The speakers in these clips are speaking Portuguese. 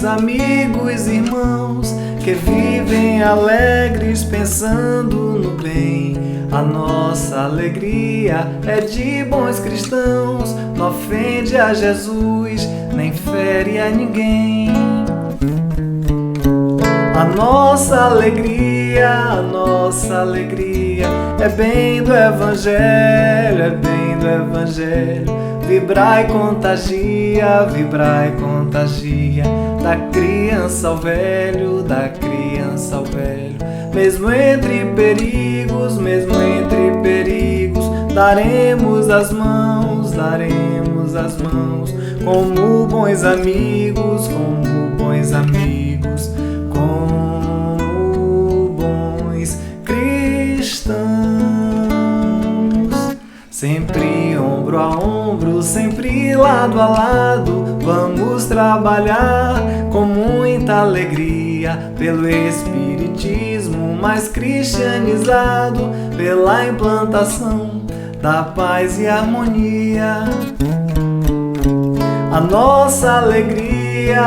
meus amigos e irmãos que vivem alegres pensando no bem. A nossa alegria é de bons cristãos, não ofende a Jesus, nem fere a ninguém. A nossa alegria é bem do Evangelho, é bem do Evangelho. Vibrai e contagia, da criança ao velho, da criança ao velho. Mesmo entre perigos, daremos as mãos, como bons amigos, como bons cristãos. Sempre ombro a ombro, sempre lado a lado, vamos trabalhar com muita alegria pelo espiritismo mais cristianizado, pela implantação da paz e harmonia. A nossa alegria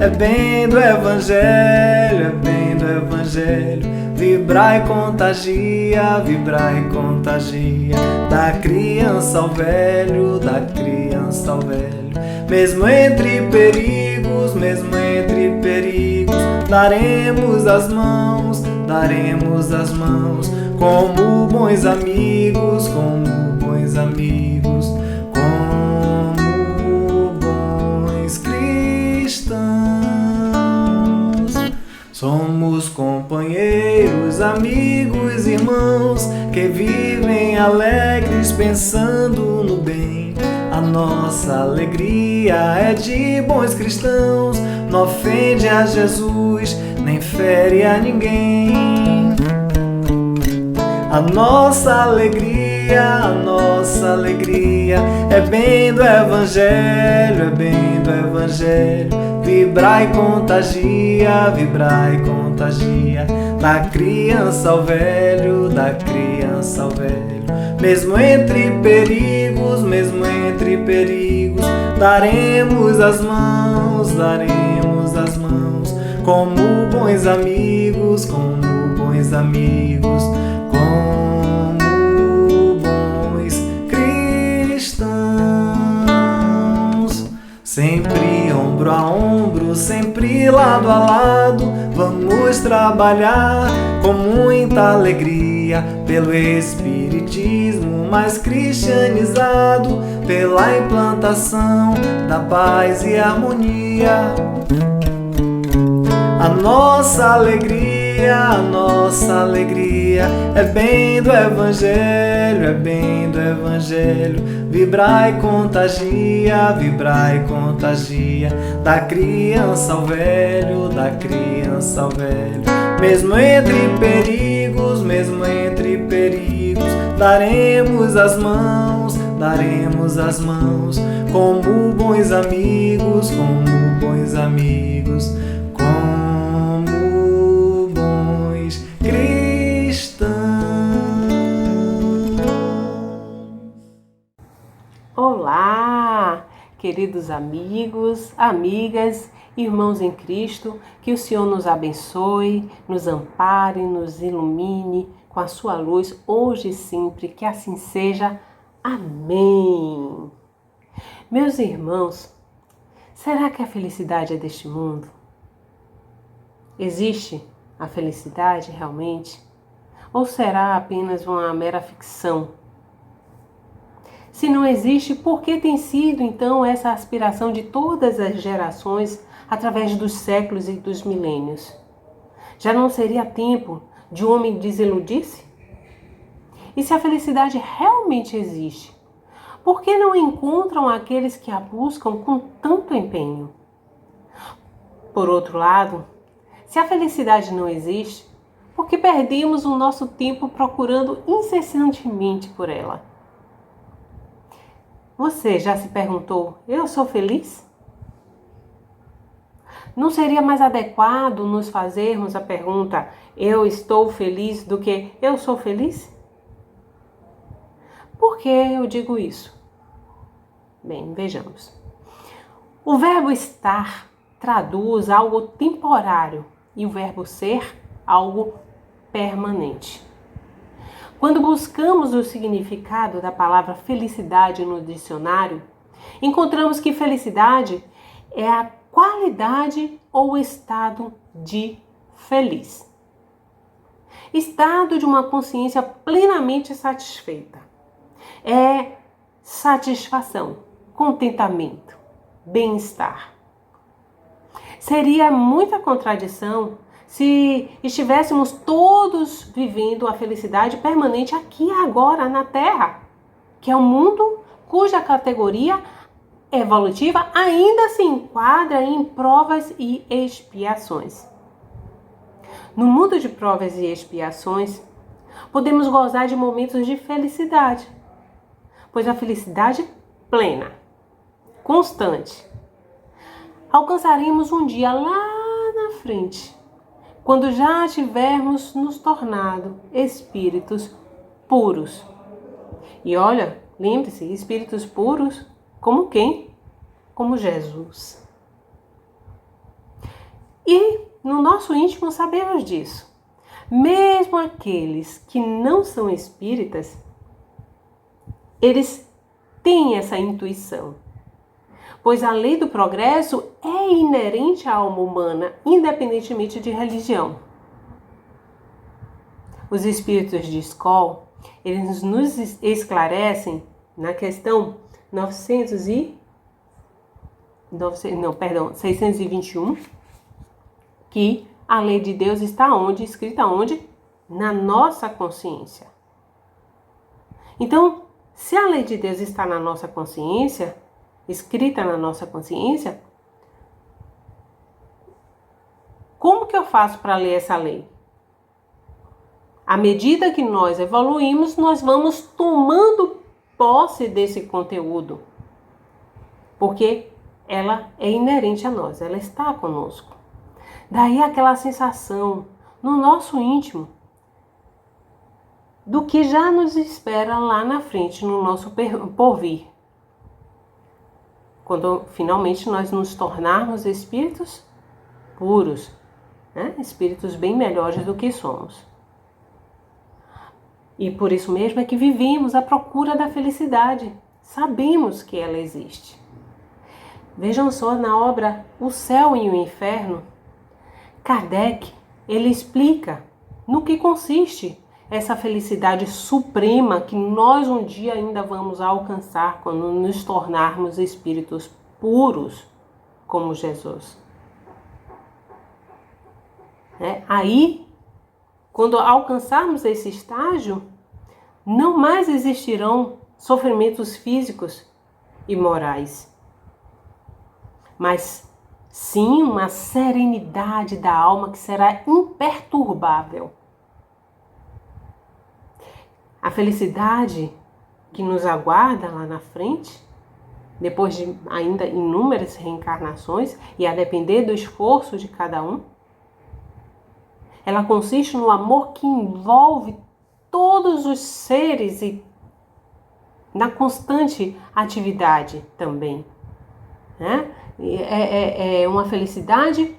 é bem do Evangelho, é bem do Evangelho. Vibrai e contagia, da criança ao velho, da criança ao velho. Mesmo entre perigos, daremos as mãos, como bons amigos, somos companheiros, amigos, irmãos que vivem alegres pensando no bem. A nossa alegria é de bons cristãos, não ofende a Jesus, nem fere a ninguém. A nossa alegria é bem do Evangelho, é bem do Evangelho. Vibrai e contagia, da criança ao velho, da criança ao velho. Mesmo entre perigos, daremos as mãos, como bons amigos, como bons cristãos. Sempre ombro a ombro, sempre lado a lado, vamos trabalhar com muita alegria pelo espiritismo mais cristianizado, pela implantação da paz e harmonia. A nossa alegria é bem do Evangelho, é bem do Evangelho. Vibrai e contagia, da criança ao velho, da criança ao velho. Mesmo entre perigos, daremos as mãos, como bons amigos, cristãos. Olá, queridos amigos, amigas, irmãos em Cristo, que o Senhor nos abençoe, nos ampare, nos ilumine com a sua luz, hoje e sempre, que assim seja. Amém. Meus irmãos, será que a felicidade é deste mundo? Existe a felicidade realmente? Ou será apenas uma mera ficção? Se não existe, por que tem sido então essa aspiração de todas as gerações através dos séculos e dos milênios? Já não seria tempo de o homem desiludir-se? E se a felicidade realmente existe, por que não encontram aqueles que a buscam com tanto empenho? Por outro lado, se a felicidade não existe, por que perdemos o nosso tempo procurando incessantemente por ela? Você já se perguntou, eu sou feliz? Não seria mais adequado nos fazermos a pergunta, eu estou feliz, do que eu sou feliz? Por que eu digo isso? Bem, vejamos. O verbo estar traduz algo temporário e o verbo ser algo permanente. Quando buscamos o significado da palavra felicidade no dicionário, encontramos que felicidade é a qualidade ou estado de feliz. Estado de uma consciência plenamente satisfeita. É satisfação, contentamento, bem-estar. Seria muita contradição se estivéssemos todos vivendo a felicidade permanente aqui e agora na Terra, que é um mundo cuja categoria evolutiva ainda se enquadra em provas e expiações. No mundo de provas e expiações, podemos gozar de momentos de felicidade, pois a felicidade plena, constante, alcançaremos um dia lá na frente, quando já tivermos nos tornado espíritos puros. E olha, lembre-se, espíritos puros como quem? Como Jesus. E no nosso íntimo sabemos disso. Mesmo aqueles que não são espíritas, eles têm essa intuição. Pois a lei do progresso é inerente à alma humana, independentemente de religião. Os espíritos de Skoll, eles nos esclarecem na questão 621, que a lei de Deus está onde? Escrita onde? Na nossa consciência. Então, se a lei de Deus está na nossa consciência, escrita na nossa consciência, como que eu faço para ler essa lei? À medida que nós evoluímos, nós vamos tomando posse desse conteúdo, porque ela é inerente a nós, ela está conosco. Daí aquela sensação no nosso íntimo do que já nos espera lá na frente, no nosso porvir. Quando finalmente nós nos tornarmos espíritos puros, né? Espíritos bem melhores do que somos. E por isso mesmo é que vivemos à procura da felicidade. Sabemos que ela existe. Vejam só na obra O Céu e o Inferno, Kardec, ele explica no que consiste essa felicidade suprema que nós um dia ainda vamos alcançar quando nos tornarmos espíritos puros como Jesus. Aí, quando alcançarmos esse estágio, não mais existirão sofrimentos físicos e morais, mas sim uma serenidade da alma que será imperturbável. A felicidade que nos aguarda lá na frente, depois de ainda inúmeras reencarnações, e a depender do esforço de cada um, ela consiste no amor que envolve todos os seres e na constante atividade também, né? É uma felicidade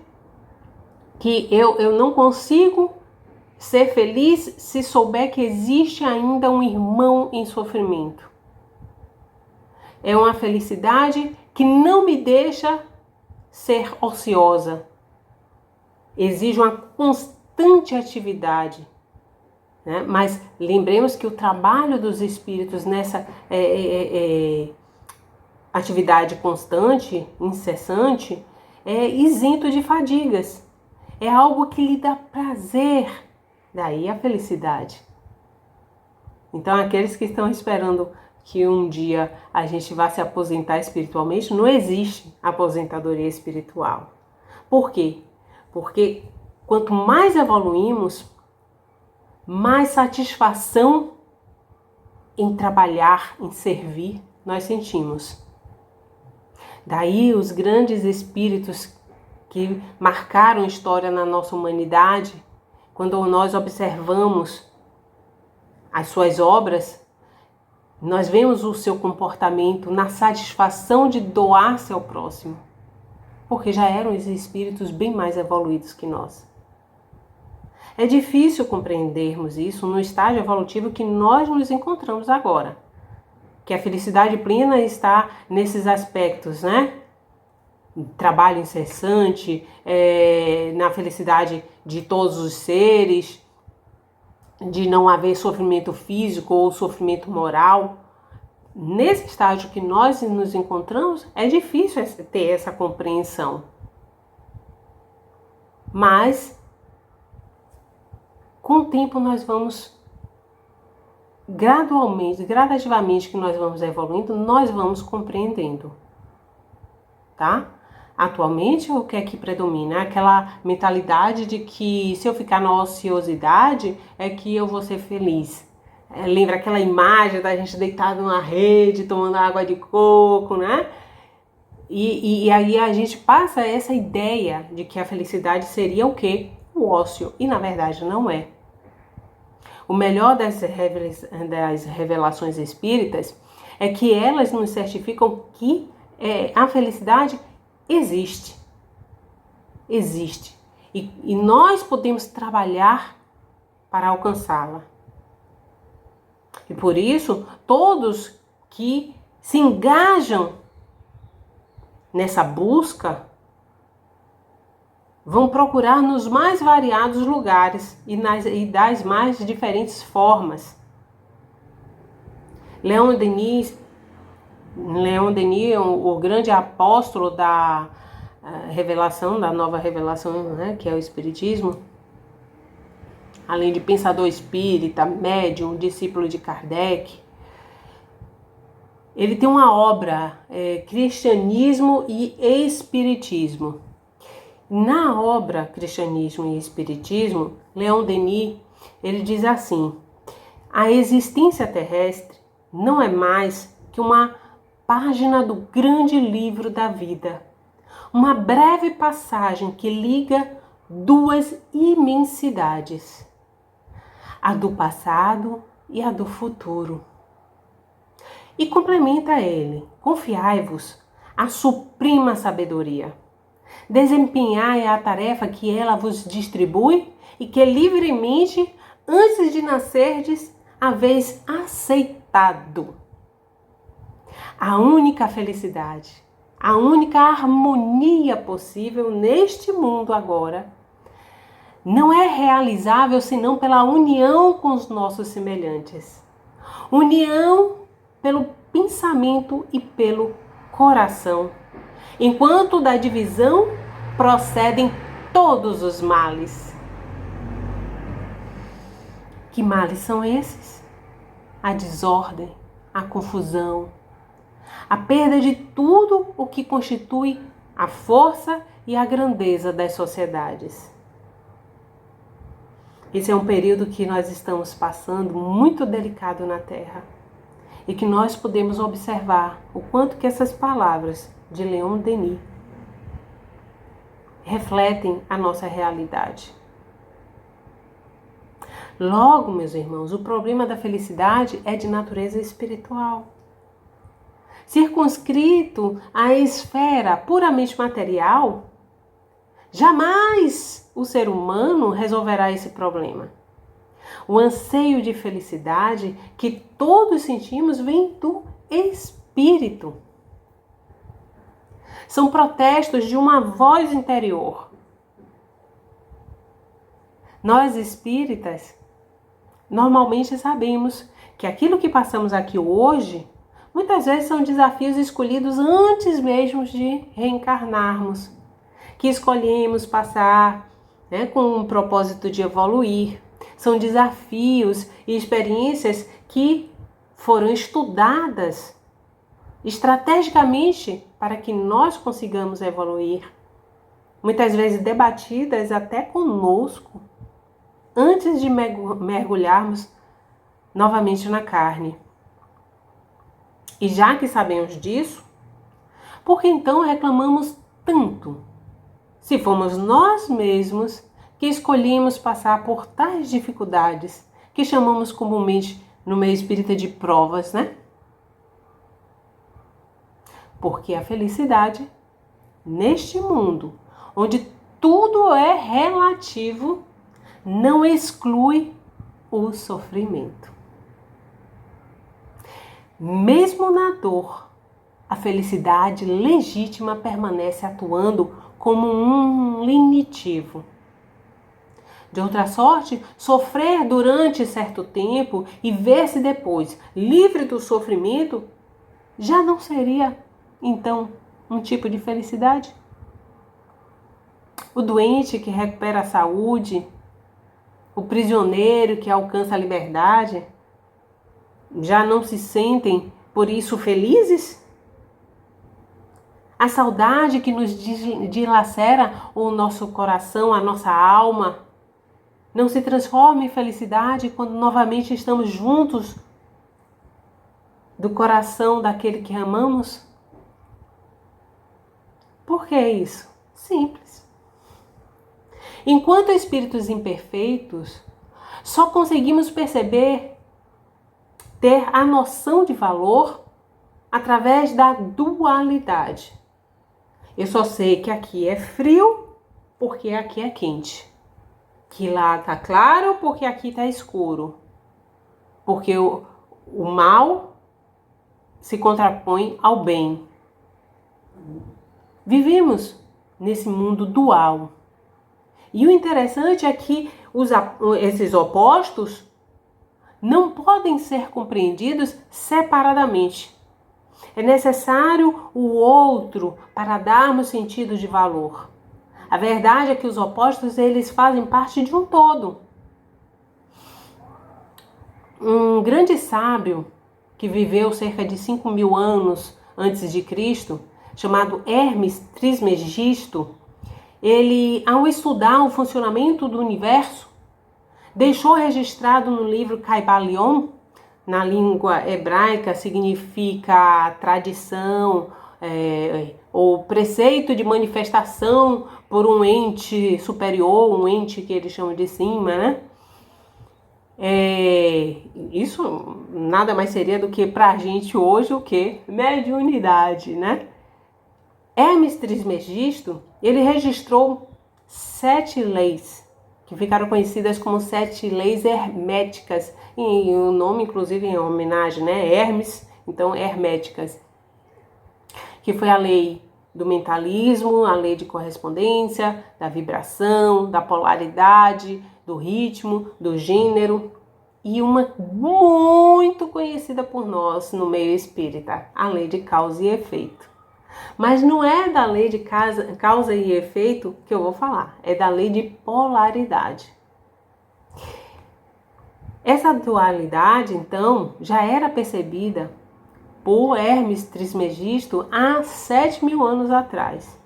que eu não consigo ser feliz se souber que existe ainda um irmão em sofrimento. É uma felicidade que não me deixa ser ociosa. Exige uma constante atividade. Né? Mas lembremos que o trabalho dos espíritos nessa atividade constante, incessante, é isento de fadigas. É algo que lhe dá prazer. Daí a felicidade. Então, aqueles que estão esperando que um dia a gente vá se aposentar espiritualmente, não existe aposentadoria espiritual. Por quê? Porque quanto mais evoluímos, mais satisfação em trabalhar, em servir, nós sentimos. Daí os grandes espíritos que marcaram história na nossa humanidade, quando nós observamos as suas obras, nós vemos o seu comportamento na satisfação de doar-se ao próximo. porque já eram os espíritos bem mais evoluídos que nós. É difícil compreendermos isso no estágio evolutivo que nós nos encontramos agora. Que a felicidade plena está nesses aspectos, né? Trabalho incessante, na felicidade de todos os seres, de não haver sofrimento físico ou sofrimento moral. Nesse estágio que nós nos encontramos, é difícil ter essa compreensão. Mas, com o tempo nós vamos gradativamente que nós vamos evoluindo, nós vamos compreendendo, tá? Atualmente, o que é que predomina? Aquela mentalidade de que se eu ficar na ociosidade é que eu vou ser feliz. Lembra aquela imagem da gente deitado numa rede, tomando água de coco, né? E aí a gente passa essa ideia de que a felicidade seria o quê? O ócio. E na verdade não é. O melhor das revelações espíritas é que elas nos certificam que a felicidade existe. Existe. E nós podemos trabalhar para alcançá-la. E por isso, todos que se engajam nessa busca vão procurar nos mais variados lugares e das mais diferentes formas. Leon Denis, o grande apóstolo da revelação, da nova revelação, né, que é o Espiritismo, além de pensador espírita, médium, discípulo de Kardec, ele tem uma obra, Cristianismo e Espiritismo. Na obra Cristianismo e Espiritismo, Leon Denis, ele diz assim: a existência terrestre não é mais que uma página do grande livro da vida, uma breve passagem que liga duas imensidades, a do passado e a do futuro. E complementa ele: confiai-vos à suprema sabedoria. Desempenhai a tarefa que ela vos distribui e que livremente, antes de nascerdes, haveis aceitado. A única felicidade, a única harmonia possível neste mundo agora não é realizável senão pela união com os nossos semelhantes. União pelo pensamento e pelo coração. Enquanto da divisão procedem todos os males. Que males são esses? A desordem, a confusão, a perda de tudo o que constitui a força e a grandeza das sociedades. Esse é um período que nós estamos passando muito delicado na Terra e que nós podemos observar o quanto que essas palavras de Leon Denis refletem a nossa realidade. Logo, meus irmãos, o problema da felicidade é de natureza espiritual. Circunscrito à esfera puramente material, jamais o ser humano resolverá esse problema. O anseio de felicidade que todos sentimos vem do espírito. São protestos de uma voz interior. Nós espíritas, normalmente sabemos que aquilo que passamos aqui hoje, muitas vezes são desafios escolhidos antes mesmo de reencarnarmos, que escolhemos passar, com o propósito de evoluir. São desafios e experiências que foram estudadas estrategicamente para que nós consigamos evoluir. Muitas vezes debatidas até conosco, antes de mergulharmos novamente na carne. E já que sabemos disso, por que então reclamamos tanto? Se fomos nós mesmos que escolhemos passar por tais dificuldades, que chamamos comumente no meio espírita de provas, Porque a felicidade neste mundo, onde tudo é relativo, não exclui o sofrimento. Mesmo na dor, a felicidade legítima permanece atuando como um lenitivo. De outra sorte, sofrer durante certo tempo e ver-se depois livre do sofrimento já não seria, então, um tipo de felicidade? O doente que recupera a saúde, o prisioneiro que alcança a liberdade, já não se sentem por isso felizes? A saudade que nos dilacera o nosso coração, a nossa alma, não se transforma em felicidade quando novamente estamos juntos do coração daquele que amamos? Por que isso? Simples. Enquanto espíritos imperfeitos, só conseguimos perceber, ter a noção de valor através da dualidade. Eu só sei que aqui é frio porque aqui é quente. Que lá está claro porque aqui está escuro. Porque o mal se contrapõe ao bem. Vivemos nesse mundo dual. E o interessante é que esses opostos não podem ser compreendidos separadamente. É necessário o outro para darmos sentido de valor. A verdade é que os opostos, eles fazem parte de um todo. Um grande sábio que viveu cerca de 5.000 anos antes de Cristo, chamado Hermes Trismegisto, ele, ao estudar o funcionamento do universo, deixou registrado no livro Caibalion, na língua hebraica significa tradição, ou preceito de manifestação por um ente superior, um ente que eles chamam de cima, né? Isso nada mais seria do que para a gente hoje o que? Mediunidade, né? Hermes Trismegisto, ele registrou 7 leis, que ficaram conhecidas como 7 leis herméticas, e o nome inclusive em homenagem, né? Hermes, então herméticas, que foi a lei do mentalismo, a lei de correspondência, da vibração, da polaridade, do ritmo, do gênero, e uma muito conhecida por nós no meio espírita, a lei de causa e efeito. Mas não é da lei de causa e efeito que eu vou falar, é da lei de polaridade. Essa dualidade, então, já era percebida por Hermes Trismegisto há 7.000 anos atrás.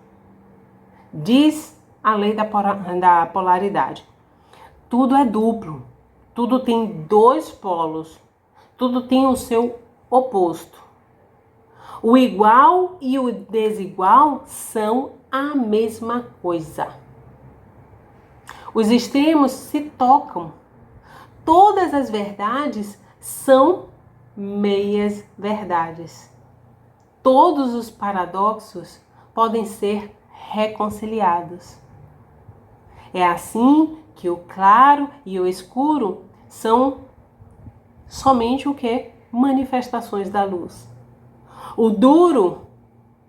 Diz a lei da polaridade. Tudo é duplo, tudo tem 2 polos, tudo tem o seu oposto. O igual e o desigual são a mesma coisa. Os extremos se tocam. Todas as verdades são meias verdades. Todos os paradoxos podem ser reconciliados. É assim que o claro e o escuro são somente o que? Manifestações da luz. O duro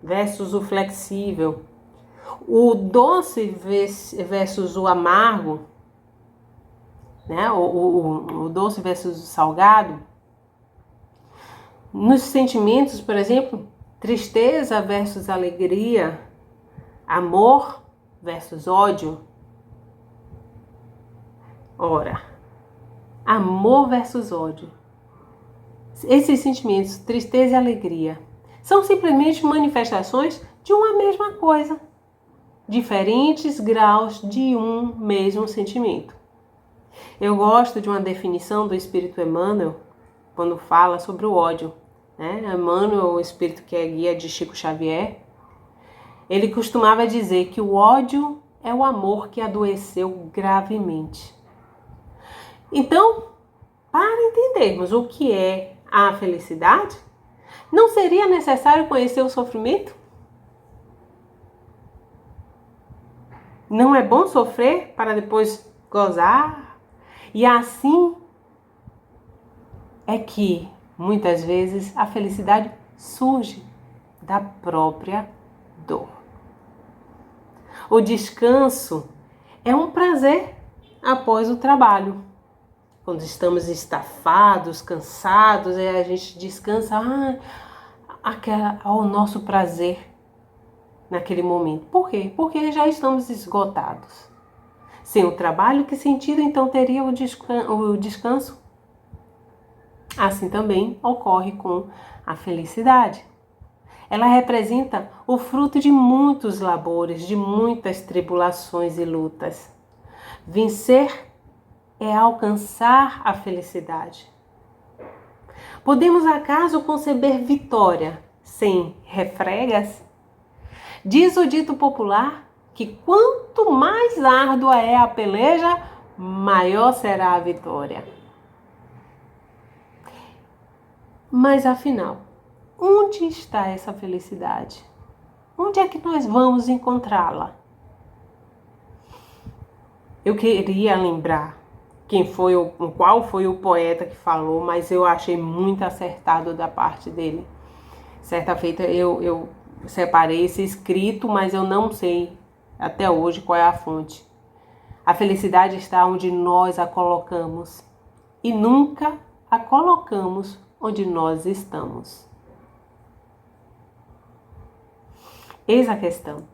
versus o flexível, o doce versus o amargo, né? O doce versus o salgado. Nos sentimentos, por exemplo, tristeza versus alegria, amor versus ódio. Ora, amor versus ódio. Esses sentimentos, tristeza e alegria, são simplesmente manifestações de uma mesma coisa, diferentes graus de um mesmo sentimento. Eu gosto de uma definição do Espírito Emmanuel, quando fala sobre o ódio. Emmanuel, o espírito que é guia de Chico Xavier, ele costumava dizer que o ódio é o amor que adoeceu gravemente. Então, para entendermos o que é a felicidade, não seria necessário conhecer o sofrimento? Não é bom sofrer para depois gozar? E assim é que, muitas vezes, a felicidade surge da própria dor. O descanso é um prazer após o trabalho. Quando estamos estafados, cansados, a gente descansa ao nosso prazer naquele momento. Por quê? Porque já estamos esgotados. Sem o trabalho, que sentido então teria o descanso? Assim também ocorre com a felicidade. Ela representa o fruto de muitos labores, de muitas tribulações e lutas. Vencer é alcançar a felicidade. Podemos acaso conceber vitória sem refregas? Diz o dito popular que quanto mais árdua é a peleja, maior será a vitória. Mas afinal, onde está essa felicidade? Onde é que nós vamos encontrá-la? Eu queria lembrar qual foi o poeta que falou, mas eu achei muito acertado da parte dele. Certa feita eu separei esse escrito, mas eu não sei até hoje qual é a fonte. A felicidade está onde nós a colocamos e nunca a colocamos onde nós estamos. Eis a questão.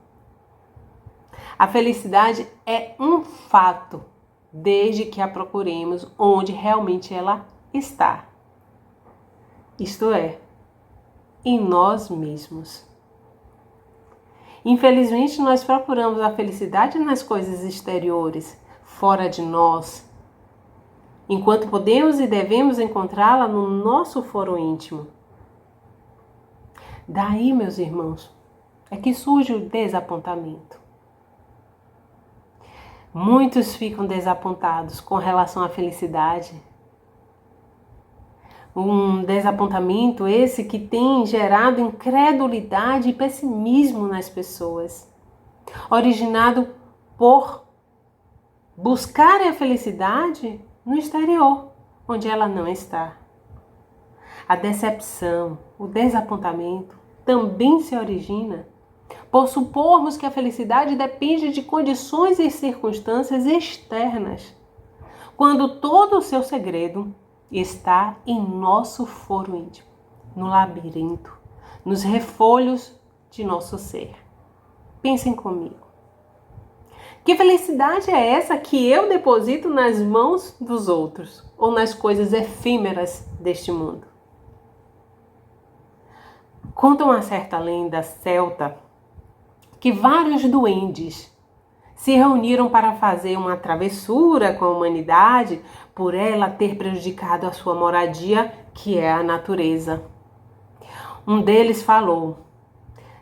A felicidade é um fato, desde que a procuremos onde realmente ela está. Isto é, em nós mesmos. Infelizmente, nós procuramos a felicidade nas coisas exteriores, fora de nós, enquanto podemos e devemos encontrá-la no nosso foro íntimo. Daí, meus irmãos, é que surge o desapontamento. Muitos ficam desapontados com relação à felicidade. Um desapontamento esse que tem gerado incredulidade e pessimismo nas pessoas, originado por buscarem a felicidade no exterior, onde ela não está. A decepção, o desapontamento também se origina por supormos que a felicidade depende de condições e circunstâncias externas, quando todo o seu segredo está em nosso foro íntimo, no labirinto, nos refolhos de nosso ser. Pensem comigo. Que felicidade é essa que eu deposito nas mãos dos outros ou nas coisas efêmeras deste mundo? Conta uma certa lenda celta que vários duendes se reuniram para fazer uma travessura com a humanidade por ela ter prejudicado a sua moradia, que é a natureza. Um deles falou: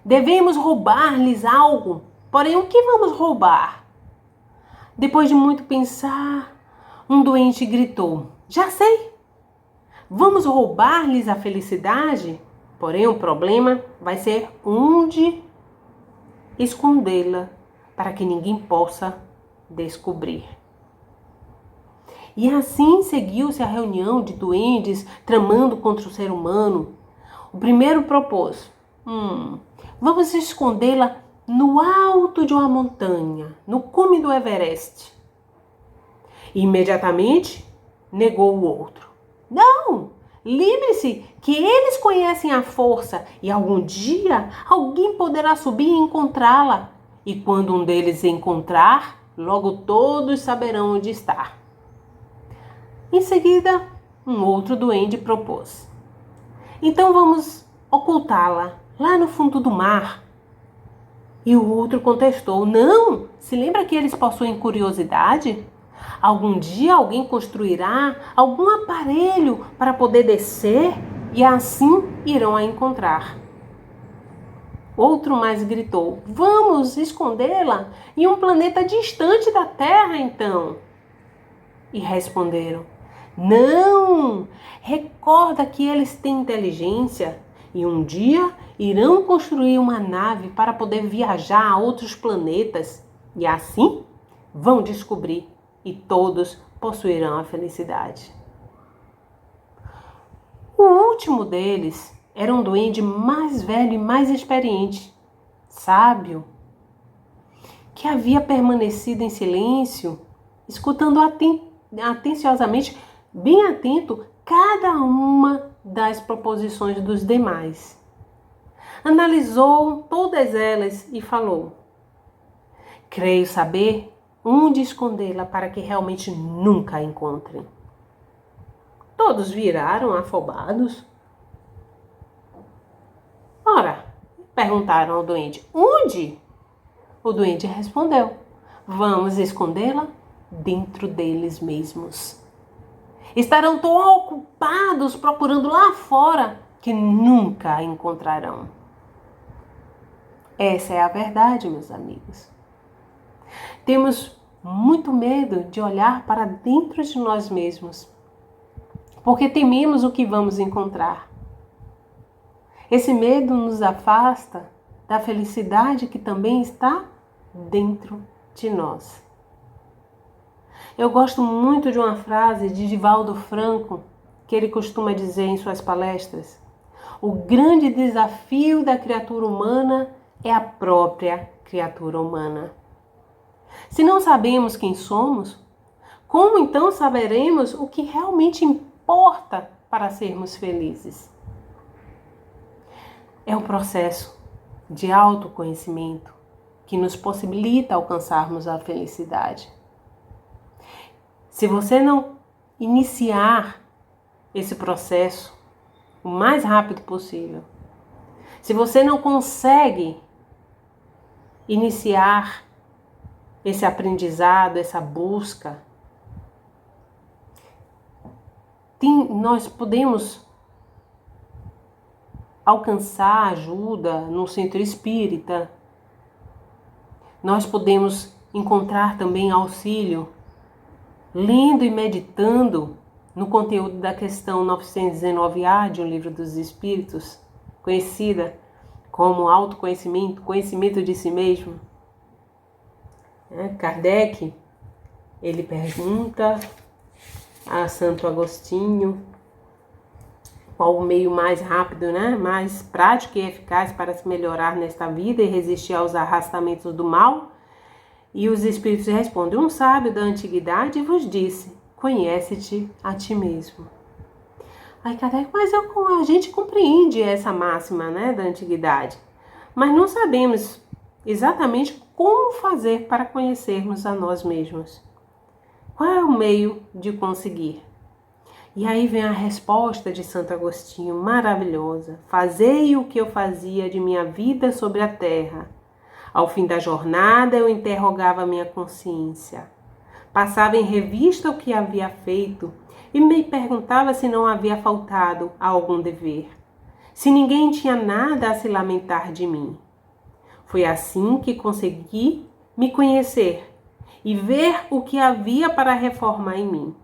devemos roubar-lhes algo, porém o que vamos roubar? Depois de muito pensar, um doente gritou: já sei! Vamos roubar-lhes a felicidade, porém o problema vai ser onde escondê-la para que ninguém possa descobrir. E assim seguiu-se a reunião de duendes tramando contra o ser humano. O primeiro propôs: vamos escondê-la no alto de uma montanha, no cume do Everest. E imediatamente negou o outro: não! Lembre-se que eles conhecem a força e algum dia alguém poderá subir e encontrá-la. E quando um deles encontrar, logo todos saberão onde está. Em seguida, um outro duende propôs: então vamos ocultá-la lá no fundo do mar. E o outro contestou: não, se lembra que eles possuem curiosidade? Algum dia alguém construirá algum aparelho para poder descer e assim irão a encontrar. Outro mais gritou: vamos escondê-la em um planeta distante da Terra, então. E responderam: não, recorda que eles têm inteligência e um dia irão construir uma nave para poder viajar a outros planetas. E assim vão descobrir e todos possuirão a felicidade. O último deles era um duende mais velho e mais experiente, sábio, que havia permanecido em silêncio, escutando atenciosamente, bem atento, cada uma das proposições dos demais. Analisou todas elas e falou: creio saber onde escondê-la para que realmente nunca a encontrem. Todos viraram afobados. Ora, perguntaram ao duende: onde? O duende respondeu: vamos escondê-la dentro deles mesmos. Estarão tão ocupados procurando lá fora que nunca a encontrarão. Essa é a verdade, meus amigos. Temos muito medo de olhar para dentro de nós mesmos, porque tememos o que vamos encontrar. Esse medo nos afasta da felicidade que também está dentro de nós. Eu gosto muito de uma frase de Divaldo Franco, que ele costuma dizer em suas palestras: o grande desafio da criatura humana é a própria criatura humana. Se não sabemos quem somos, como então saberemos o que realmente importa para sermos felizes? É um processo de autoconhecimento que nos possibilita alcançarmos a felicidade. Se você não iniciar esse processo o mais rápido possível, se você não consegue iniciar esse aprendizado, essa busca, nós podemos alcançar ajuda no centro espírita. Nós podemos encontrar também auxílio lendo e meditando no conteúdo da questão 919A de O Livro dos Espíritos, conhecida como autoconhecimento, conhecimento de si mesmo. Kardec, ele pergunta a Santo Agostinho qual o meio mais rápido, mais prático e eficaz para se melhorar nesta vida e resistir aos arrastamentos do mal. E os espíritos respondem: um sábio da antiguidade vos disse: conhece-te a ti mesmo. Aí Kardec: mas a gente compreende essa máxima, da antiguidade, mas não sabemos exatamente como fazer para conhecermos a nós mesmos. Qual é o meio de conseguir? E aí vem a resposta de Santo Agostinho, maravilhosa: fazei o que eu fazia de minha vida sobre a terra. Ao fim da jornada eu interrogava minha consciência. Passava em revista o que havia feito e me perguntava se não havia faltado a algum dever, se ninguém tinha nada a se lamentar de mim. Foi assim que consegui me conhecer e ver o que havia para reformar em mim.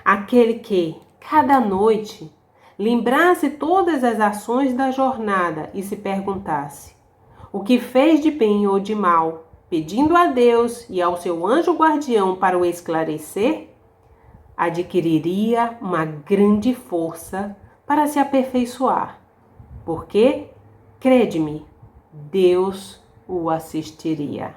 Aquele que, cada noite, lembrasse todas as ações da jornada e se perguntasse o que fez de bem ou de mal, pedindo a Deus e ao seu anjo guardião para o esclarecer, adquiriria uma grande força para se aperfeiçoar, porque, crede-me, Deus o assistiria.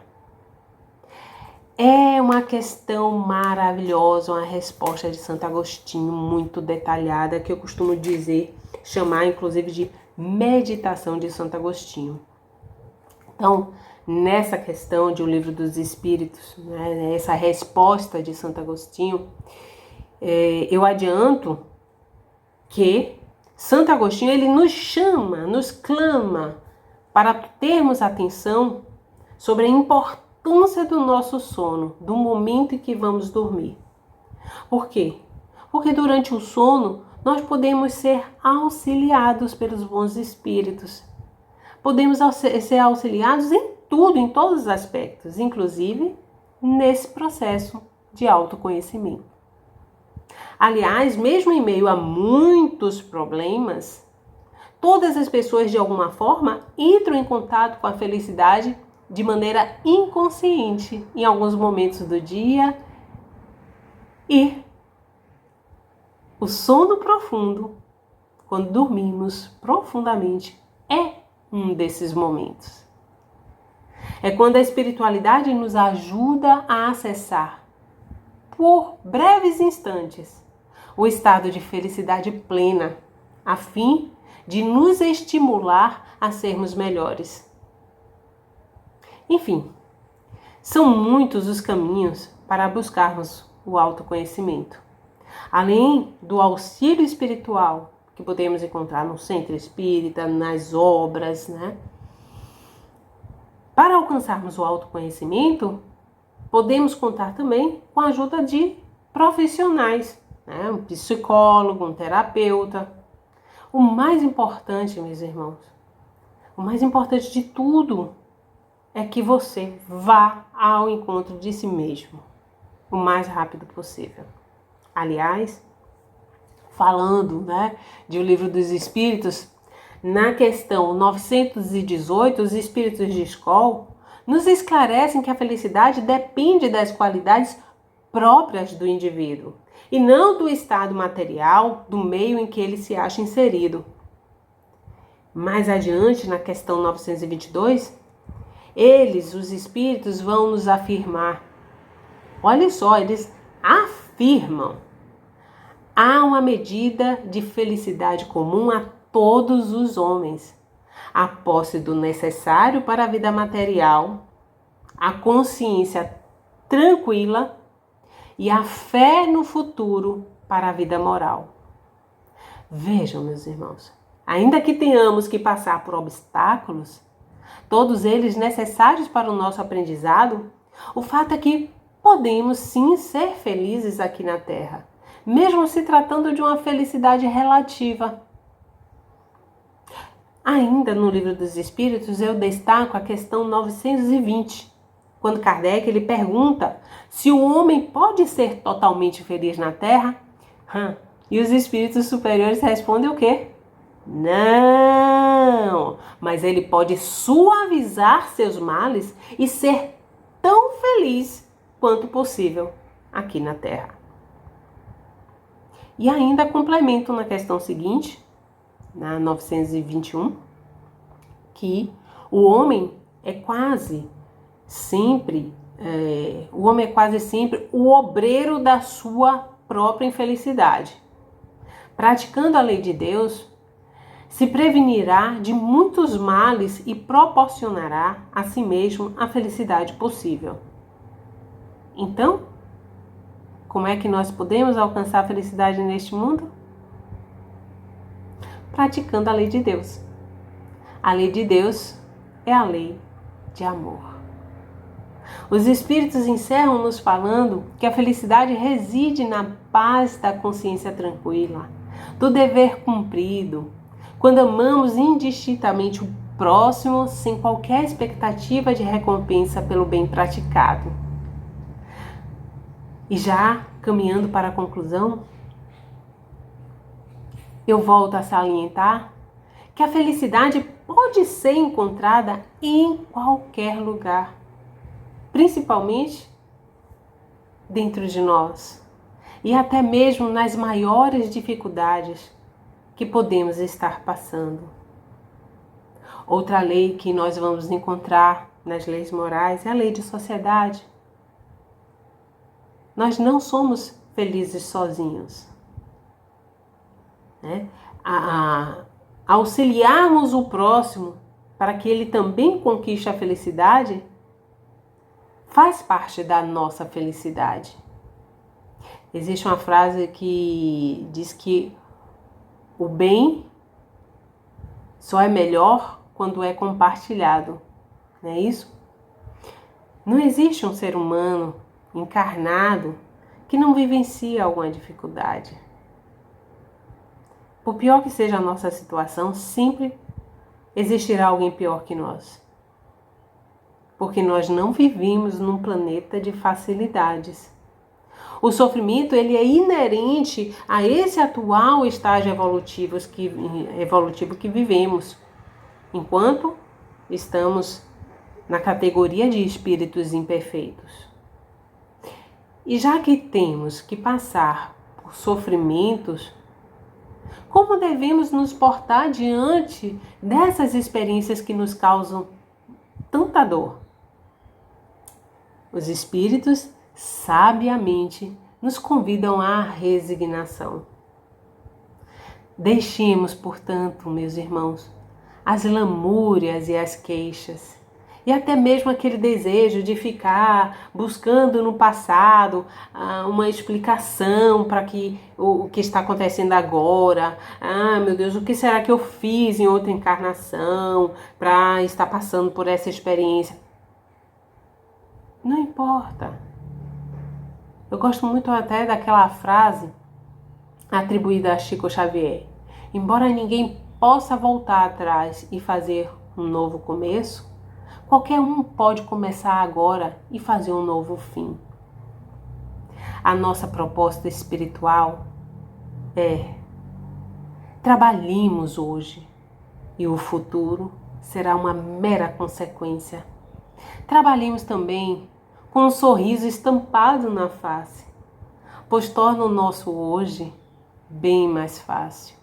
É uma questão maravilhosa, uma resposta de Santo Agostinho muito detalhada, que eu costumo chamar inclusive de meditação de Santo Agostinho. Então, nessa questão de O Livro dos Espíritos, essa resposta de Santo Agostinho, eu adianto que Santo Agostinho ele nos chama, nos clama para termos atenção sobre a importância do nosso sono, do momento em que vamos dormir. Por quê? Porque durante o sono nós podemos ser auxiliados pelos bons espíritos. Podemos ser auxiliados em tudo, em todos os aspectos, inclusive nesse processo de autoconhecimento. Aliás, mesmo em meio a muitos problemas, todas as pessoas de alguma forma entram em contato com a felicidade de maneira inconsciente em alguns momentos do dia, e o sono profundo, quando dormimos profundamente, é um desses momentos. É quando a espiritualidade nos ajuda a acessar, por breves instantes, o estado de felicidade plena, a fim de nos estimular a sermos melhores. Enfim, são muitos os caminhos para buscarmos o autoconhecimento. Além do auxílio espiritual que podemos encontrar no centro espírita, nas obras, né? Para alcançarmos o autoconhecimento, podemos contar também com a ajuda de profissionais, né? Um psicólogo, um terapeuta. O mais importante, meus irmãos, o mais importante de tudo é que você vá ao encontro de si mesmo o mais rápido possível. Aliás, falando, né, de O Livro dos Espíritos, na questão 918, os espíritos de Skoll nos esclarecem que a felicidade depende das qualidades próprias do indivíduo e não do estado material do meio em que ele se acha inserido. Mais adiante, na questão 922, os espíritos, vão nos afirmar. Olha só, eles afirmam: há uma medida de felicidade comum a todos os homens. A posse do necessário para a vida material, a consciência tranquila e a fé no futuro para a vida moral. Vejam, meus irmãos, ainda que tenhamos que passar por obstáculos, todos eles necessários para o nosso aprendizado, o fato é que podemos sim ser felizes aqui na Terra, mesmo se tratando de uma felicidade relativa. Ainda no Livro dos Espíritos eu destaco a questão 920, quando Kardec ele pergunta se o homem pode ser totalmente feliz na Terra, e os espíritos superiores respondem o quê? Não, mas ele pode suavizar seus males e ser tão feliz quanto possível aqui na Terra. E ainda complemento na questão seguinte, na 921, que o homem é quase sempre o obreiro da sua própria infelicidade. Praticando a lei de Deus, se prevenirá de muitos males e proporcionará a si mesmo a felicidade possível. Então, como é que nós podemos alcançar a felicidade neste mundo? Praticando a lei de Deus. A lei de Deus é a lei de amor. Os Espíritos encerram nos falando que a felicidade reside na paz da consciência tranquila, do dever cumprido, quando amamos indistintamente o próximo sem qualquer expectativa de recompensa pelo bem praticado. E já caminhando para a conclusão, eu volto a salientar que a felicidade pode ser encontrada em qualquer lugar, principalmente dentro de nós e até mesmo nas maiores dificuldades que podemos estar passando. Outra lei que nós vamos encontrar nas leis morais é a lei de sociedade. Nós não somos felizes sozinhos. Auxiliarmos o próximo para que ele também conquiste a felicidade faz parte da nossa felicidade. Existe uma frase que diz que o bem só é melhor quando é compartilhado, não é isso? Não existe um ser humano encarnado que não vivencia alguma dificuldade. Por pior que seja a nossa situação, sempre existirá alguém pior que nós. Porque nós não vivemos num planeta de facilidades. O sofrimento ele é inerente a esse atual estágio evolutivo que vivemos, enquanto estamos na categoria de espíritos imperfeitos. E já que temos que passar por sofrimentos, como devemos nos portar diante dessas experiências que nos causam tanta dor? Os espíritos sabiamente nos convidam à resignação. Deixemos, portanto, meus irmãos, as lamúrias e as queixas, e até mesmo aquele desejo de ficar buscando no passado uma explicação para o que está acontecendo agora. Meu Deus, o que será que eu fiz em outra encarnação para estar passando por essa experiência? Não importa. Eu gosto muito até daquela frase atribuída a Chico Xavier. Embora ninguém possa voltar atrás e fazer um novo começo, qualquer um pode começar agora e fazer um novo fim. A nossa proposta espiritual é: trabalhemos hoje e o futuro será uma mera consequência. Trabalhemos também com um sorriso estampado na face, pois torna o nosso hoje bem mais fácil.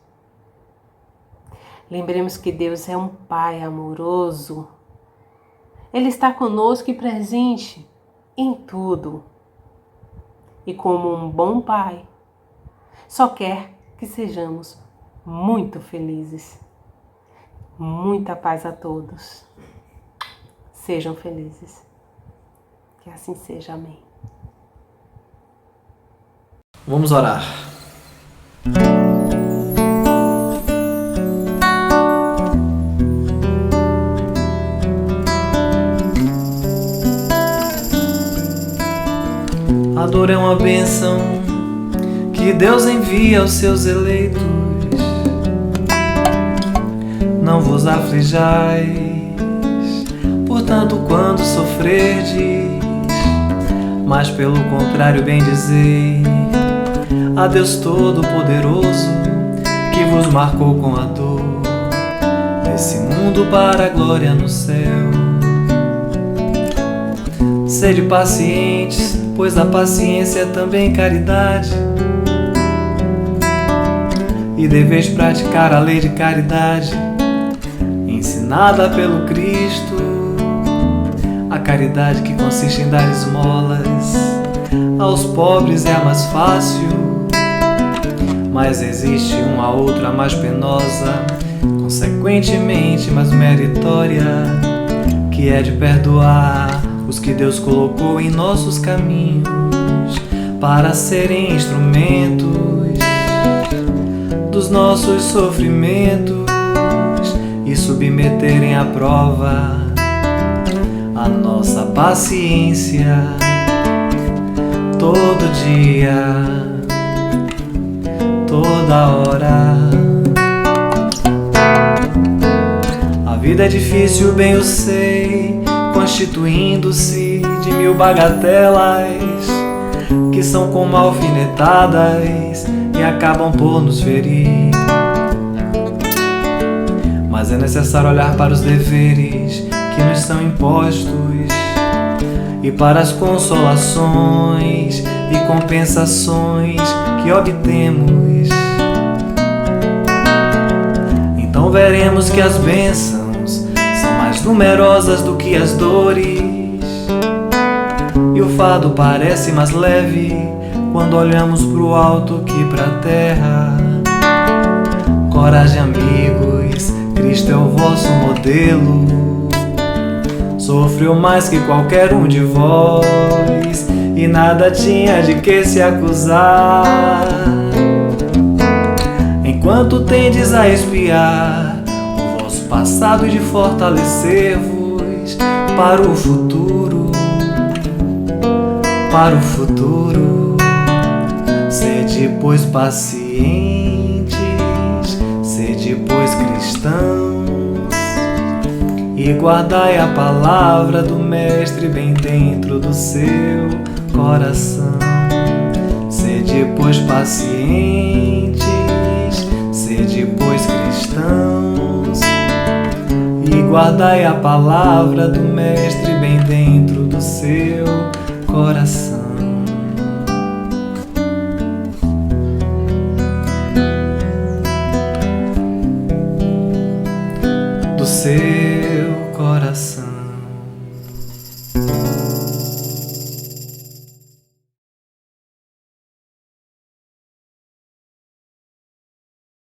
Lembremos que Deus é um Pai amoroso. Ele está conosco e presente em tudo. E como um bom Pai, só quer que sejamos muito felizes. Muita paz a todos. Sejam felizes. Que assim seja. Amém. Vamos orar. A dor é uma bênção que Deus envia aos seus eleitos. Não vos aflijais, portanto, quando sofrerdes, mas pelo contrário bendizei a Deus Todo-Poderoso, que vos marcou com a dor desse mundo para a glória no céu. Sede pacientes, pois a paciência é também caridade, e deveis praticar a lei de caridade, ensinada pelo Cristo, a caridade que consiste em dar esmolas aos pobres é a mais fácil, mas existe uma outra mais penosa, consequentemente mais meritória, que é de perdoar os que Deus colocou em nossos caminhos para serem instrumentos dos nossos sofrimentos e submeterem à prova a nossa paciência todo dia, toda hora. A vida é difícil, bem eu sei, constituindo-se de mil bagatelas que são como alfinetadas e acabam por nos ferir. Mas é necessário olhar para os deveres que nos são impostos e para as consolações e compensações que obtemos. Então veremos que as bênçãos são mais numerosas do que as dores, e o fardo parece mais leve quando olhamos pro alto que pra terra. Coragem, amigos, Cristo é o vosso modelo. Sofreu mais que qualquer um de vós e nada tinha de que se acusar. Enquanto tendes a expiar o vosso passado e de fortalecer-vos para o futuro, para o futuro. Sede, pois, pacientes, sede, pois, cristãos, e guardai a palavra do Mestre bem dentro do seu coração. Sede, pois, pacientes, sede, pois, cristãos, e guardai a palavra do Mestre bem dentro do seu coração.